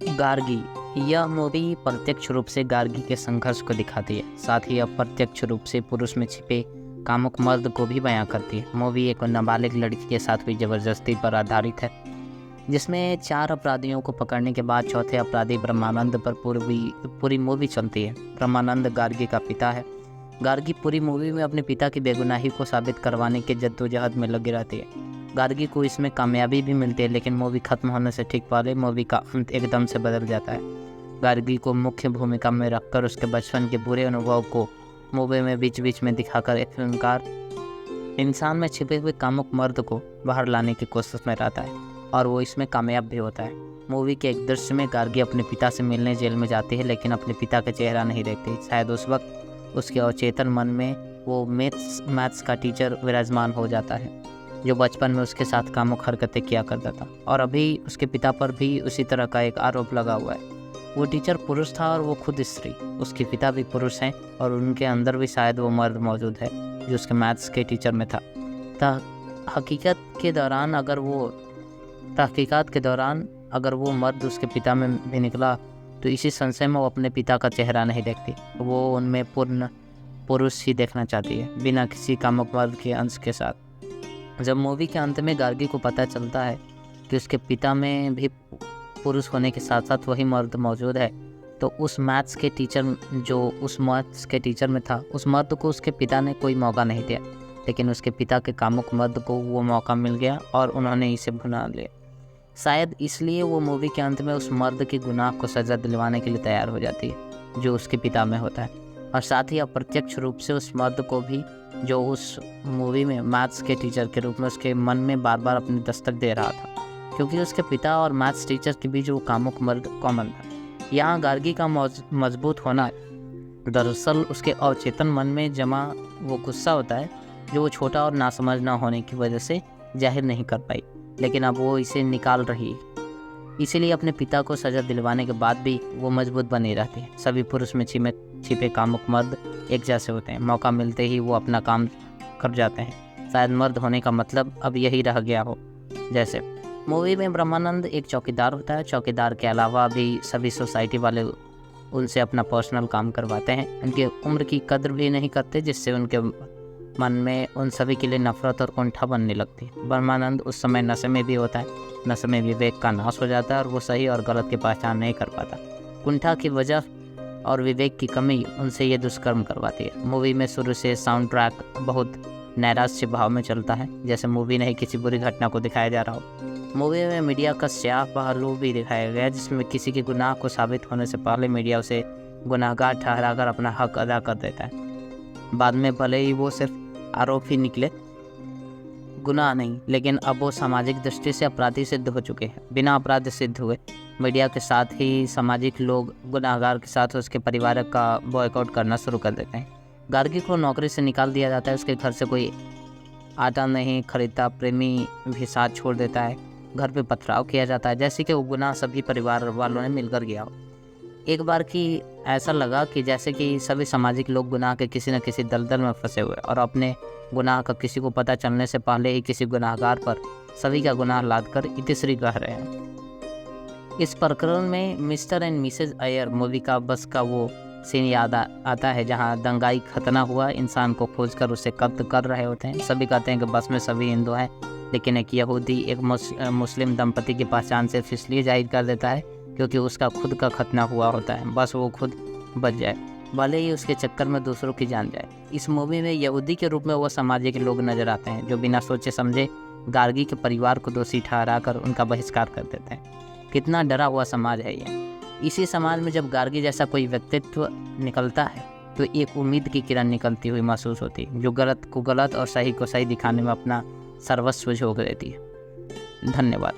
गार्गी। यह मूवी प्रत्यक्ष रूप से गार्गी के संघर्ष को दिखाती है, साथ ही अप्रत्यक्ष रूप से पुरुष में छिपे कामुक मर्द को भी बयां करती है। मूवी एक नाबालिग लड़की के साथ हुई जबरदस्ती पर आधारित है, जिसमें 4 अपराधियों को पकड़ने के बाद चौथे अपराधी ब्रह्मानंद पर पूरी मूवी चलती है। ब्रह्मानंद गार्गी का पिता है। गार्गी पूरी मूवी में अपने पिता की बेगुनाही को साबित करवाने के जद्दोजहद में लगी रहती है। गार्गी को इसमें कामयाबी भी मिलती है, लेकिन मूवी खत्म होने से ठीक पहले मूवी का अंत एकदम से बदल जाता है। गार्गी को मुख्य भूमिका में रखकर उसके बचपन के बुरे अनुभव को मूवी में बीच बीच में दिखाकर एक फिल्मकार इंसान में छिपे हुए कामुक मर्द को बाहर लाने की कोशिश में रहता है, और वो इसमें कामयाब भी होता है। मूवी के एक दृश्य में गार्गी अपने पिता से मिलने जेल में जाती है, लेकिन अपने पिता का चेहरा नहीं देखती। शायद उस वक्त उसके अवचेतन मन में वो मैथ्स का टीचर विराजमान हो जाता है, जो बचपन में उसके साथ कामुक हरकतें किया करता था, और अभी उसके पिता पर भी उसी तरह का एक आरोप लगा हुआ है। वो टीचर पुरुष था और वो खुद स्त्री। उसके पिता भी पुरुष हैं और उनके अंदर भी शायद वो मर्द मौजूद है जो उसके मैथ्स के टीचर में था। तहकीकात के दौरान अगर वो मर्द उसके पिता में भी निकला, तो इसी संशय में वो अपने पिता का चेहरा नहीं देखती। वो उनमें पूर्ण पुरुष ही देखना चाहती है, बिना किसी कामुक मर्द के अंश के साथ। जब मूवी के अंत में गार्गी को पता चलता है कि उसके पिता में भी पुरुष होने के साथ साथ वही मर्द मौजूद है, तो उस मैथ्स के टीचर में था, उस मर्द को उसके पिता ने कोई मौका नहीं दिया, लेकिन उसके पिता के कामुक मर्द को वो मौका मिल गया और उन्होंने इसे भुना लिया। शायद इसलिए वो मूवी के अंत में उस मर्द के गुनाह को सज़ा दिलवाने के लिए तैयार हो जाती है जो उसके पिता में होता है, और साथ ही अप्रत्यक्ष रूप से उस मर्द को भी, जो उस मूवी में मैथ्स के टीचर के रूप में उसके मन में बार बार अपनी दस्तक दे रहा था, क्योंकि उसके पिता और मैथ्स टीचर के बीच वो कामुक मर्द कॉमन था। यहाँ गार्गी का मजबूत होना दरअसल उसके अवचेतन मन में जमा वो गुस्सा होता है, जो वो छोटा और नासमझ ना होने की वजह से जाहिर नहीं कर पाई, लेकिन अब वो इसे निकाल रही है। इसीलिए अपने पिता को सज़ा दिलवाने के बाद भी वो मजबूत बनी रहती है। सभी पुरुष में छिपे कामुक मर्द एक जैसे होते हैं, मौका मिलते ही वो अपना काम कर जाते हैं। शायद मर्द होने का मतलब अब यही रह गया हो। जैसे मूवी में ब्रह्मानंद एक चौकीदार होता है। चौकीदार के अलावा भी सभी सोसाइटी वाले उनसे अपना पर्सनल काम करवाते हैं। उनकी उम्र की कद्र भी नहीं करते, जिससे उनके मन में उन सभी के लिए नफरत और कुंठा बनने लगती है। ब्रह्मानंद उस समय नशे में भी होता है। नशे में विवेक का नाश हो जाता है और वो सही और गलत की पहचान नहीं कर पाता। कुंठा की वजह और विवेक की कमी उनसे ये दुष्कर्म करवाती है। मूवी में शुरू से साउंड ट्रैक बहुत नैराश्य भाव में चलता है, जैसे मूवी नहीं किसी बुरी घटना को दिखाया जा रहा हो। मूवी में मीडिया का स्याह पहलू भी दिखाया गया है, जिसमें किसी के गुनाह को साबित होने से पहले मीडिया उसे गुनाहगार ठहराकर अपना हक अदा कर देता है। बाद में भले ही वो सिर्फ आरोप ही निकले, गुनाह नहीं, लेकिन अब वो सामाजिक दृष्टि से अपराधी सिद्ध हो चुके हैं। बिना अपराध सिद्ध हुए मीडिया के साथ ही सामाजिक लोग गुनाहगार के साथ उसके परिवार का बॉयकॉट करना शुरू कर देते हैं। गार्गी को नौकरी से निकाल दिया जाता है। उसके घर से कोई आटा नहीं खरीदता। प्रेमी भी साथ छोड़ देता है। घर पे पथराव किया जाता है, जैसे कि वो गुनाह सभी परिवार वालों ने मिलकर किया हो। एक बार की ऐसा लगा कि जैसे कि सभी सामाजिक लोग गुनाह के किसी न किसी दलदल में फंसे हुए और अपने गुनाह का किसी को पता चलने से पहले ही किसी गुनाहगार पर सभी का गुनाह लादकर इतिश्री कह रहे हैं। इस प्रकरण में Mr and Mrs Iyer movie का बस का वो सीन याद आता है, जहाँ दंगाई खतना हुआ इंसान को खोजकर उसे कत्ल कर रहे होते हैं। सभी कहते हैं कि बस में सभी हिंदू हैं, लेकिन एक यहूदी एक मुस्लिम दंपति की पहचान सिर्फ इसलिए जाहिर कर देता है क्योंकि उसका खुद का खतना हुआ होता है। बस वो खुद बच जाए, भले ही उसके चक्कर में दूसरों की जान जाए। इस मूवी में यहूदी के रूप में वो सामाजिक लोग नजर आते हैं, जो बिना सोचे समझे गार्गी के परिवार को दोषी ठहराकर उनका बहिष्कार कर देते हैं। कितना डरा हुआ समाज है ये। इसी समाज में जब गार्गी जैसा कोई व्यक्तित्व निकलता है, तो एक उम्मीद की किरण निकलती हुई महसूस होती है, जो गलत को गलत और सही को सही दिखाने में अपना सर्वस्व झोंक देती है। धन्यवाद।